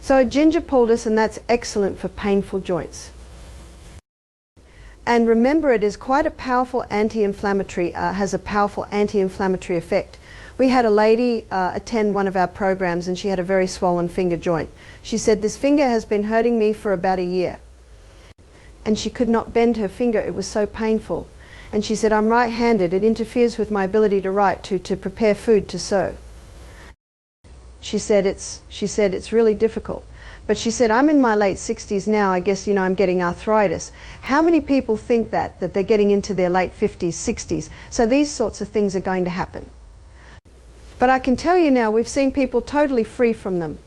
So a ginger poultice, and that's excellent for painful joints. And remember, it is quite a powerful anti-inflammatory, has a powerful anti-inflammatory effect. We had a lady attend one of our programs, and she had a very swollen finger joint. She said, "This finger has been hurting me for about a year." And she could not bend her finger, it was so painful. And she said, "I'm right-handed, it interferes with my ability to write, to prepare food, to sew." She said it's really difficult. But she said, "I'm in my late 60s now, I guess, you know, I'm getting arthritis." How many people think that they're getting into their late 50s, 60s? So these sorts of things are going to happen. But I can tell you now, we've seen people totally free from them.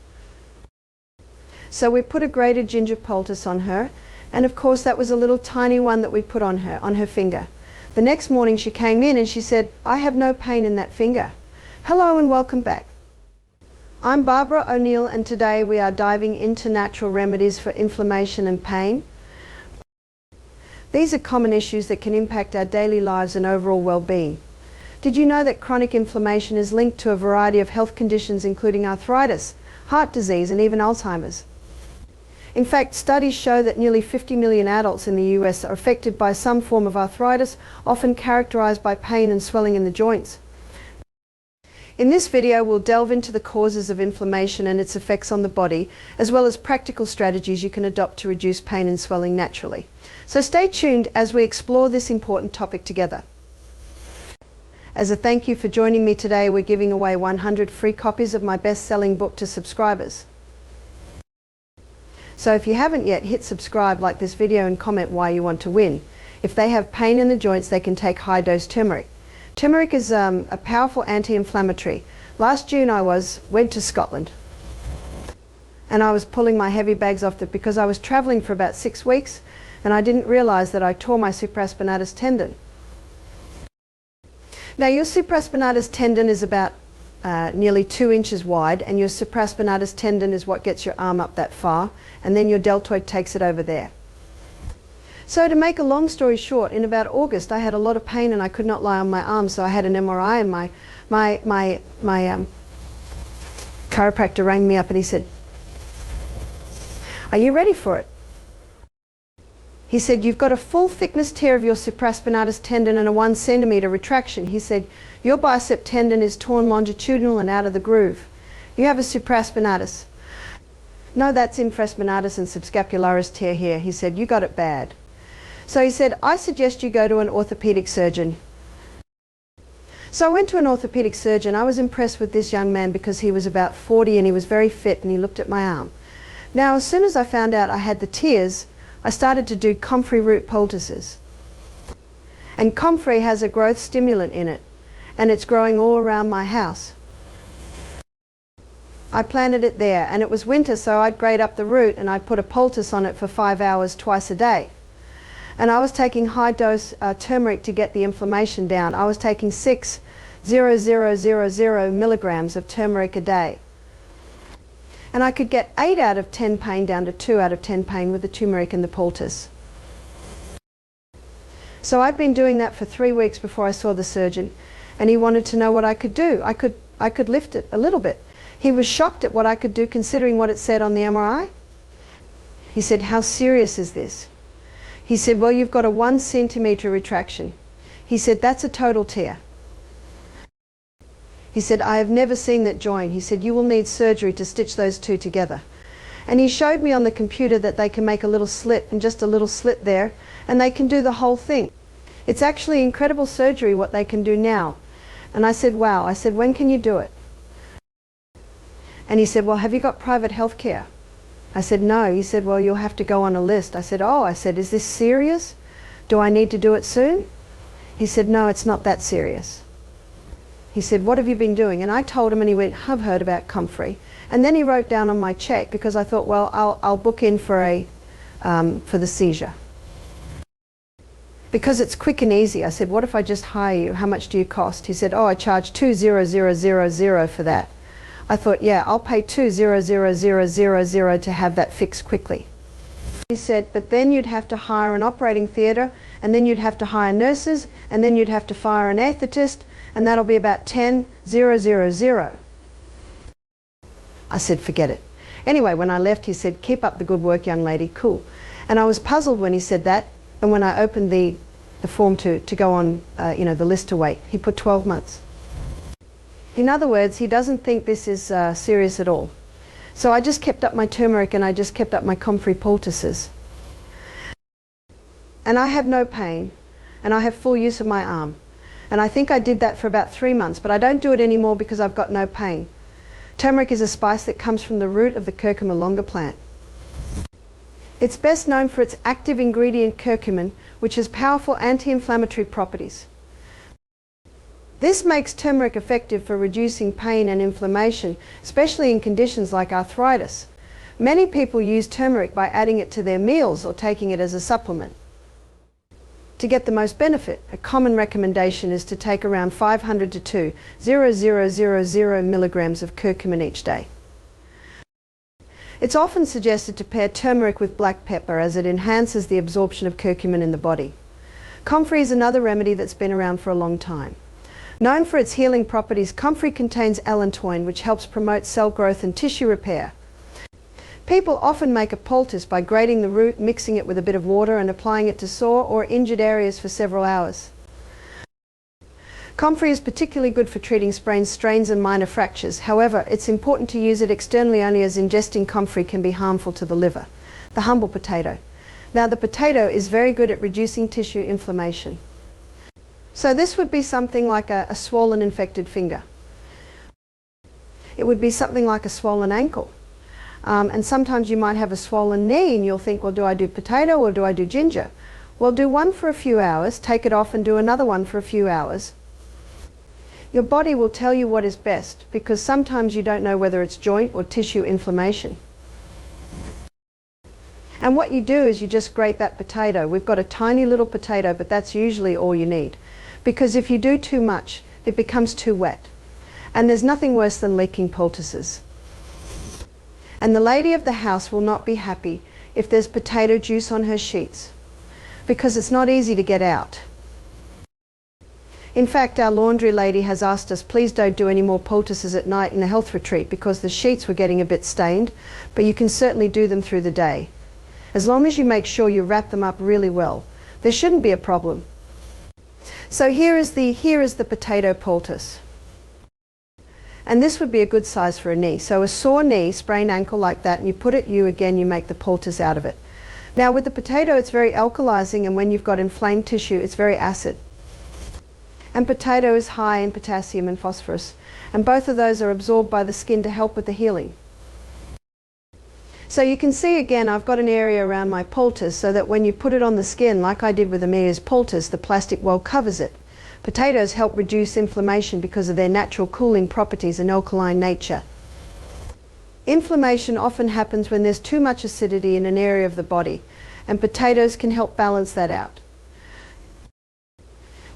So we put a grated ginger poultice on her, and of course that was a little tiny one that we put on her finger. The next morning she came in and she said, "I have no pain in that finger." Hello and welcome back. I'm Barbara O'Neill, and today we are diving into natural remedies for inflammation and pain. These are common issues that can impact our daily lives and overall well-being. Did you know that chronic inflammation is linked to a variety of health conditions including arthritis, heart disease, and even Alzheimer's? In fact, studies show that nearly 50 million adults in the US are affected by some form of arthritis, often characterized by pain and swelling in the joints. In this video, we'll delve into the causes of inflammation and its effects on the body, as well as practical strategies you can adopt to reduce pain and swelling naturally. So stay tuned as we explore this important topic together. As a thank you for joining me today, we're giving away 100 free copies of my best-selling book to subscribers. So if you haven't yet, hit subscribe, like this video, and comment why you want to win. If they have pain in the joints, they can take high-dose turmeric. Turmeric is a powerful anti-inflammatory. Last June I went to Scotland, and I was pulling my heavy bags off because I was traveling for about 6 weeks, and I didn't realize that I tore my supraspinatus tendon. Now your supraspinatus tendon is about nearly 2 inches wide, and your supraspinatus tendon is what gets your arm up that far, and then your deltoid takes it over there. So to make a long story short, in about August I had a lot of pain and I could not lie on my arm, so I had an MRI, and my chiropractor rang me up and he said, "Are you ready for it?" He said, "You've got a full thickness tear of your supraspinatus tendon and a 1 centimeter retraction." He said, "Your bicep tendon is torn longitudinal and out of the groove. You have a supraspinatus." "No, that's infraspinatus and subscapularis tear here." He said, "You got it bad." So he said, "I suggest you go to an orthopedic surgeon." So I went to an orthopedic surgeon. I was impressed with this young man because he was about 40 and he was very fit, and he looked at my arm. Now, as soon as I found out I had the tears, I started to do comfrey root poultices. And comfrey has a growth stimulant in it, and it's growing all around my house. I planted it there, and it was winter, so I'd grate up the root and I'd put a poultice on it for 5 hours twice a day. And I was taking high-dose turmeric to get the inflammation down. I was taking 6,000 milligrams of turmeric a day. And I could get 8 out of 10 pain down to 2 out of 10 pain with the turmeric and the poultice. So I'd been doing that for 3 weeks before I saw the surgeon, and he wanted to know what I could do. I could lift it a little bit. He was shocked at what I could do considering what it said on the MRI. He said, "How serious is this?" He said, "Well, you've got a 1 centimeter retraction." He said, "That's a total tear." He said, "I have never seen that join." He said, "You will need surgery to stitch those two together." And he showed me on the computer that they can make a little slit, and just a little slit there, and they can do the whole thing. It's actually incredible surgery what they can do now. And I said, "Wow." I said, "When can you do it?" And he said, "Well, have you got private health care?" I said, "No." He said, "Well, you'll have to go on a list." I said, "Oh." I said, "Is this serious? Do I need to do it soon?" He said, "No, it's not that serious." He said, "What have you been doing?" And I told him, and he went, "I've heard about comfrey." And then he wrote down on my check, because I thought, well, I'll book in for the seizure, because it's quick and easy. I said, "What if I just hire you? How much do you cost?" He said, "Oh, I charge 2,000 for that." I thought, yeah, I'll pay 2,000 to have that fixed quickly. He said, "But then you'd have to hire an operating theatre, and then you'd have to hire nurses, and then you'd have to fire an anaesthetist, and that'll be about 10,000. I said, "Forget it." Anyway, when I left, he said, "Keep up the good work, young lady, cool." And I was puzzled when he said that, and when I opened the form to go on, the list to wait, he put 12 months. In other words, he doesn't think this is serious at all. So I just kept up my turmeric and I just kept up my comfrey poultices. And I have no pain, and I have full use of my arm. And I think I did that for about 3 months, but I don't do it anymore because I've got no pain. Turmeric is a spice that comes from the root of the curcuma longa plant. It's best known for its active ingredient curcumin, which has powerful anti-inflammatory properties. This makes turmeric effective for reducing pain and inflammation, especially in conditions like arthritis. Many people use turmeric by adding it to their meals or taking it as a supplement. To get the most benefit, a common recommendation is to take around 500 to 2,000 milligrams of curcumin each day. It's often suggested to pair turmeric with black pepper as it enhances the absorption of curcumin in the body. Comfrey is another remedy that's been around for a long time. Known for its healing properties, comfrey contains allantoin, which helps promote cell growth and tissue repair. People often make a poultice by grating the root, mixing it with a bit of water and applying it to sore or injured areas for several hours. Comfrey is particularly good for treating sprains, strains and minor fractures. However, it's important to use it externally only, as ingesting comfrey can be harmful to the liver. The humble potato. Now, the potato is very good at reducing tissue inflammation. So this would be something like a swollen infected finger. It would be something like a swollen ankle. And sometimes you might have a swollen knee and you'll think, well, do I do potato or do I do ginger? Well, do one for a few hours, take it off and do another one for a few hours. Your body will tell you what is best, because sometimes you don't know whether it's joint or tissue inflammation. And what you do is you just grate that potato. We've got a tiny little potato, but that's usually all you need. Because if you do too much, it becomes too wet. And there's nothing worse than leaking poultices. And the lady of the house will not be happy if there's potato juice on her sheets, because it's not easy to get out. In fact, our laundry lady has asked us, please don't do any more poultices at night in a health retreat, because the sheets were getting a bit stained, but you can certainly do them through the day. As long as you make sure you wrap them up really well, there shouldn't be a problem. So here is the potato poultice. And this would be a good size for a knee. So a sore knee, sprained ankle like that, and you put it, you make the poultice out of it. Now with the potato, it's very alkalizing, and when you've got inflamed tissue, it's very acid. And potato is high in potassium and phosphorus, and both of those are absorbed by the skin to help with the healing. So you can see again, I've got an area around my poultice so that when you put it on the skin, like I did with Amelia's poultice, the plastic well covers it. Potatoes help reduce inflammation because of their natural cooling properties and alkaline nature. Inflammation often happens when there's too much acidity in an area of the body, and potatoes can help balance that out.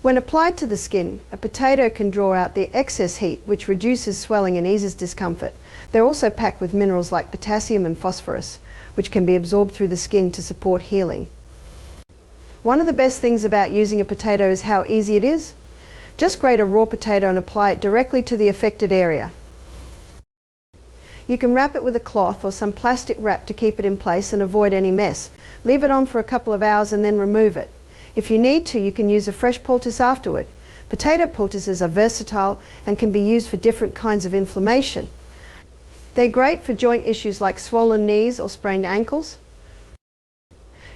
When applied to the skin, a potato can draw out the excess heat, which reduces swelling and eases discomfort. They're also packed with minerals like potassium and phosphorus, which can be absorbed through the skin to support healing. One of the best things about using a potato is how easy it is. Just grate a raw potato and apply it directly to the affected area. You can wrap it with a cloth or some plastic wrap to keep it in place and avoid any mess. Leave it on for a couple of hours and then remove it. If you need to, you can use a fresh poultice afterward. Potato poultices are versatile and can be used for different kinds of inflammation. They're great for joint issues like swollen knees or sprained ankles.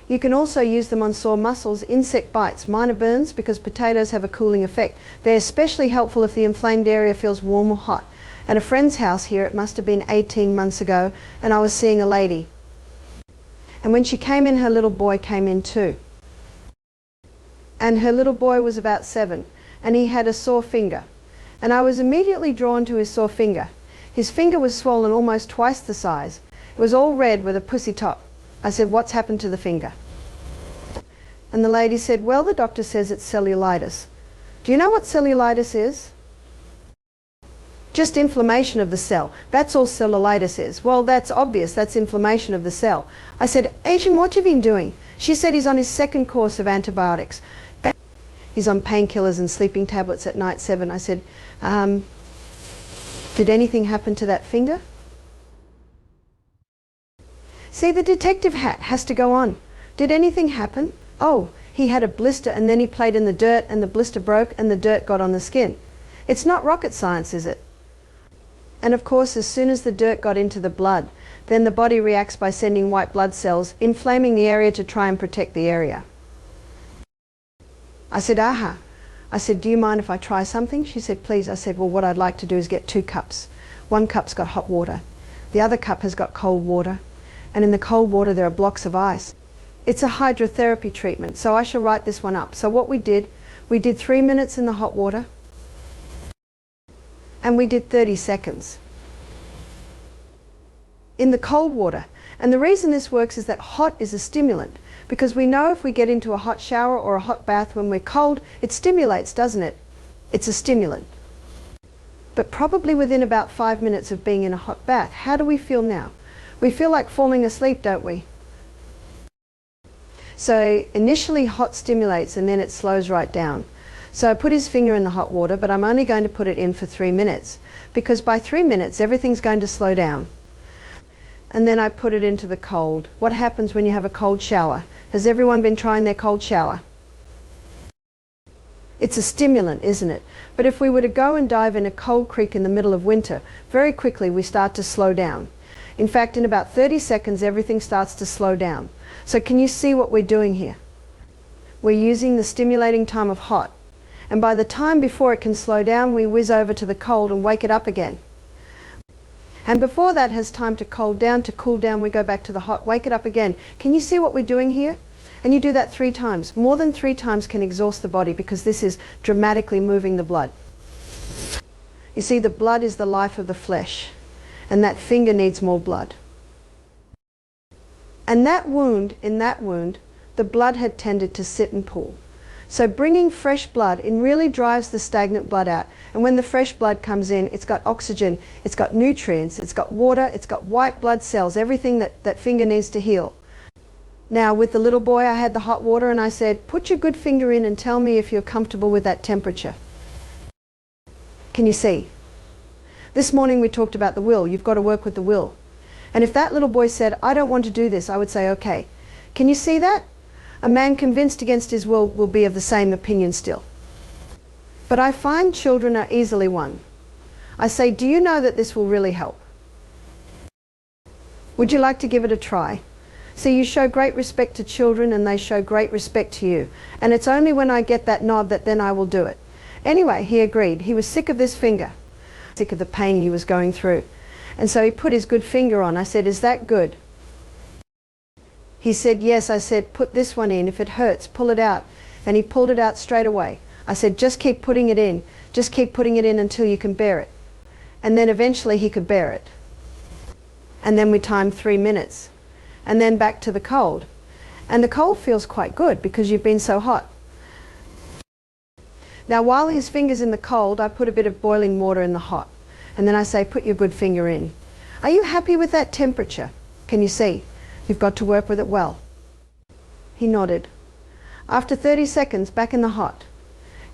You can also use them on sore muscles, insect bites, minor burns, because potatoes have a cooling effect. They're especially helpful if the inflamed area feels warm or hot. At a friend's house here, it must have been 18 months ago, and I was seeing a lady. And when she came in, her little boy came in too. And her little boy was about 7, and he had a sore finger. And I was immediately drawn to his sore finger. His finger was swollen almost twice the size. It was all red with a pussy top. I said, "What's happened to the finger?" And the lady said, "Well, the doctor says it's cellulitis." Do you know what cellulitis is? Just inflammation of the cell. That's all cellulitis is. Well, that's obvious. That's inflammation of the cell. I said, "Adrian, what have you been doing?" She said he's on his 2nd course of antibiotics. He's on painkillers and sleeping tablets at night 7. I said, did anything happen to that finger? See, the detective hat has to go on. Did anything happen? Oh, he had a blister and then he played in the dirt and the blister broke and the dirt got on the skin. It's not rocket science, is it? And of course, as soon as the dirt got into the blood, then the body reacts by sending white blood cells, inflaming the area to try and protect the area. I said, aha. I said, do you mind if I try something? She said, please. I said, well, what I'd like to do is get 2 cups. One cup's got hot water. The other cup has got cold water. And in the cold water there are blocks of ice. It's a hydrotherapy treatment, so I shall write this one up. So what we did 3 minutes in the hot water, and we did 30 seconds in the cold water. And the reason this works is that hot is a stimulant, because we know if we get into a hot shower or a hot bath when we're cold, it stimulates, doesn't it? It's a stimulant. But probably within about 5 minutes of being in a hot bath, how do we feel now? We feel like falling asleep, don't we? So initially hot stimulates and then it slows right down. So I put his finger in the hot water, but I'm only going to put it in for 3 minutes, because by 3 minutes everything's going to slow down. And then I put it into the cold. What happens when you have a cold shower? Has everyone been trying their cold shower? It's a stimulant, isn't it? But if we were to go and dive in a cold creek in the middle of winter, very quickly we start to slow down. In fact, in about 30 seconds everything starts to slow down. So can you see what we're doing here? We're using the stimulating time of hot. And by the time before it can slow down, we whiz over to the cold and wake it up again. And before that has time to cool down, we go back to the hot, wake it up again. Can you see what we're doing here? And you do that 3 times. More than 3 times can exhaust the body, because this is dramatically moving the blood. You see, the blood is the life of the flesh, and that finger needs more blood. And that wound, in that wound, the blood had tended to sit and pool. So bringing fresh blood in really drives the stagnant blood out. And when the fresh blood comes in, it's got oxygen, it's got nutrients, it's got water, it's got white blood cells, everything that finger needs to heal. Now with the little boy, I had the hot water and I said, put your good finger in and tell me if you're comfortable with that temperature. Can you see? This morning we talked about the will. You've got to work with the will. And if that little boy said, I don't want to do this, I would say, okay. Can you see that? A man convinced against his will be of the same opinion still. But I find children are easily won. I say, do you know that this will really help? Would you like to give it a try? See, you show great respect to children and they show great respect to you. And it's only when I get that nod that then I will do it. Anyway, he agreed. He was sick of this finger, sick of the pain he was going through. And so he put his good finger on. I said, is that good? He said, yes. I said, put this one in. If it hurts, pull it out. And he pulled it out straight away. I said, just keep putting it in. Just keep putting it in until you can bear it. And then eventually he could bear it. And then we timed 3 minutes. And then back to the cold. And the cold feels quite good because you've been so hot. Now while his finger's in the cold, I put a bit of boiling water in the hot. And then I say, put your good finger in. Are you happy with that temperature? Can you see? You've got to work with it well. He nodded. After 30 seconds, back in the hot.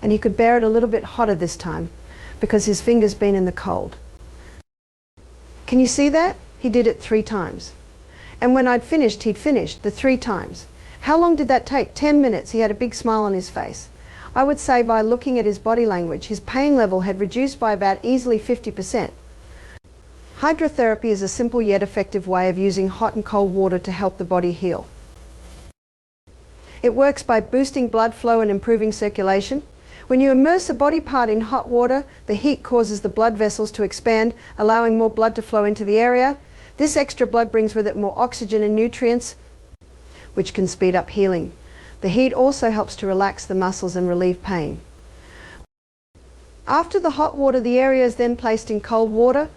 And he could bear it a little bit hotter this time because his finger's been in the cold. Can you see that? He did it 3 times. And when I'd finished, he'd finished the 3 times. How long did that take? 10 minutes. He had a big smile on his face. I would say by looking at his body language, his pain level had reduced by about easily 50%. Hydrotherapy is a simple yet effective way of using hot and cold water to help the body heal. It works by boosting blood flow and improving circulation. When you immerse a body part in hot water, the heat causes the blood vessels to expand, allowing more blood to flow into the area. This extra blood brings with it more oxygen and nutrients, which can speed up healing. The heat also helps to relax the muscles and relieve pain. After the hot water, the area is then placed in cold water.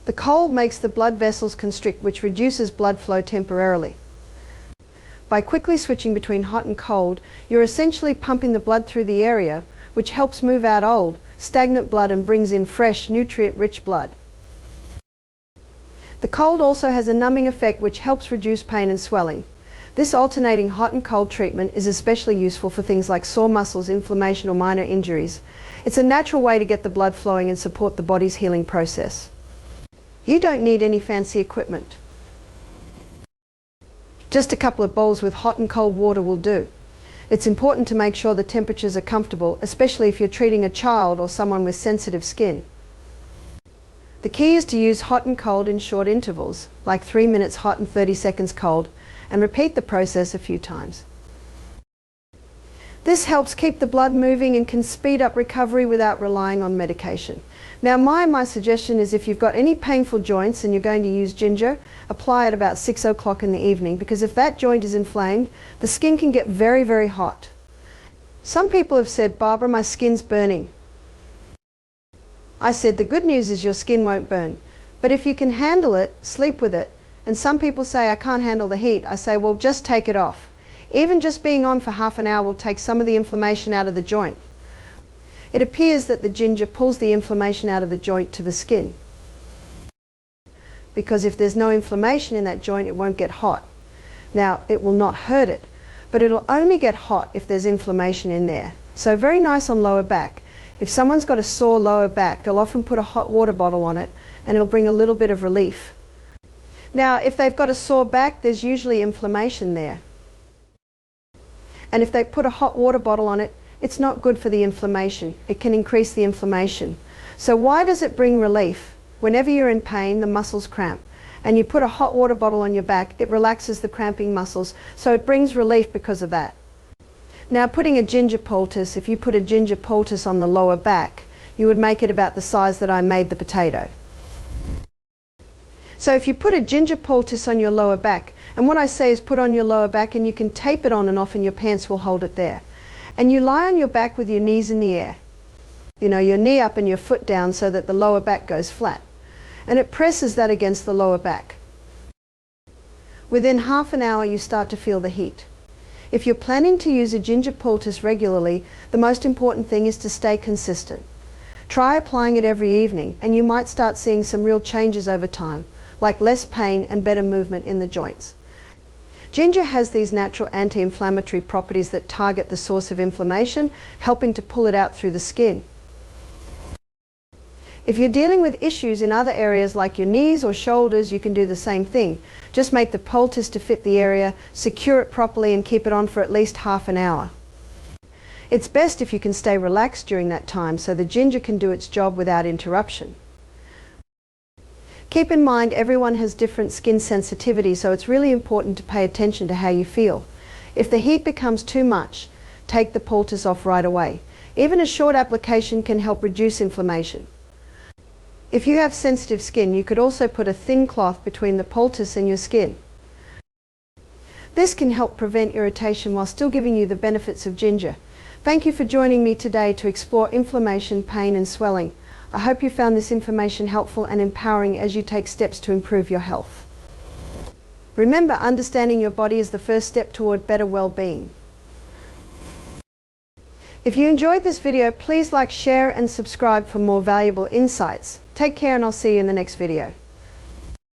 The cold makes the blood vessels constrict, which reduces blood flow temporarily. By quickly switching between hot and cold, you're essentially pumping the blood through the area, which helps move out old, stagnant blood and brings in fresh, nutrient-rich blood. The cold also has a numbing effect which helps reduce pain and swelling. This alternating hot and cold treatment is especially useful for things like sore muscles, inflammation or minor injuries. It's a natural way to get the blood flowing and support the body's healing process. You don't need any fancy equipment. Just a couple of bowls with hot and cold water will do. It's important to make sure the temperatures are comfortable, especially if you're treating a child or someone with sensitive skin. The key is to use hot and cold in short intervals, like 3 minutes hot and 30 seconds cold, and repeat the process a few times. This helps keep the blood moving and can speed up recovery without relying on medication. Now my suggestion is if you've got any painful joints and you're going to use ginger, apply it about 6 o'clock in the evening, because if that joint is inflamed, the skin can get very, very hot. Some people have said, "Barbara, my skin's burning." I said, the good news is your skin won't burn. But if you can handle it, sleep with it. And some people say, "I can't handle the heat." I say, well, just take it off. Even just being on for half an hour will take some of the inflammation out of the joint. It appears that the ginger pulls the inflammation out of the joint to the skin. Because if there's no inflammation in that joint, it won't get hot. Now, it will not hurt it, but it'll only get hot if there's inflammation in there. So very nice on lower back. If someone's got a sore lower back, they'll often put a hot water bottle on it, and it'll bring a little bit of relief. Now, if they've got a sore back, there's usually inflammation there. And if they put a hot water bottle on it, it's not good for the inflammation. It can increase the inflammation. So why does it bring relief? Whenever you're in pain, the muscles cramp. And you put a hot water bottle on your back, it relaxes the cramping muscles. So it brings relief because of that. Now, putting a ginger poultice, if you put a ginger poultice on the lower back, you would make it about the size that I made the potato. So if you put a ginger poultice on your lower back, and what I say is put on your lower back and you can tape it on and off and your pants will hold it there. And you lie on your back with your knees in the air. You know, your knee up and your foot down so that the lower back goes flat. And it presses that against the lower back. Within half an hour you start to feel the heat. If you're planning to use a ginger poultice regularly, the most important thing is to stay consistent. Try applying it every evening and you might start seeing some real changes over time, like less pain and better movement in the joints. Ginger has these natural anti-inflammatory properties that target the source of inflammation, helping to pull it out through the skin. If you're dealing with issues in other areas like your knees or shoulders, you can do the same thing. Just make the poultice to fit the area, secure it properly and keep it on for at least half an hour. It's best if you can stay relaxed during that time so the ginger can do its job without interruption. Keep in mind everyone has different skin sensitivity, so it's really important to pay attention to how you feel. If the heat becomes too much, take the poultice off right away. Even a short application can help reduce inflammation. If you have sensitive skin, you could also put a thin cloth between the poultice and your skin. This can help prevent irritation while still giving you the benefits of ginger. Thank you for joining me today to explore inflammation, pain and swelling. I hope you found this information helpful and empowering as you take steps to improve your health. Remember, understanding your body is the first step toward better well-being. If you enjoyed this video, please like, share and subscribe for more valuable insights. Take care and I'll see you in the next video.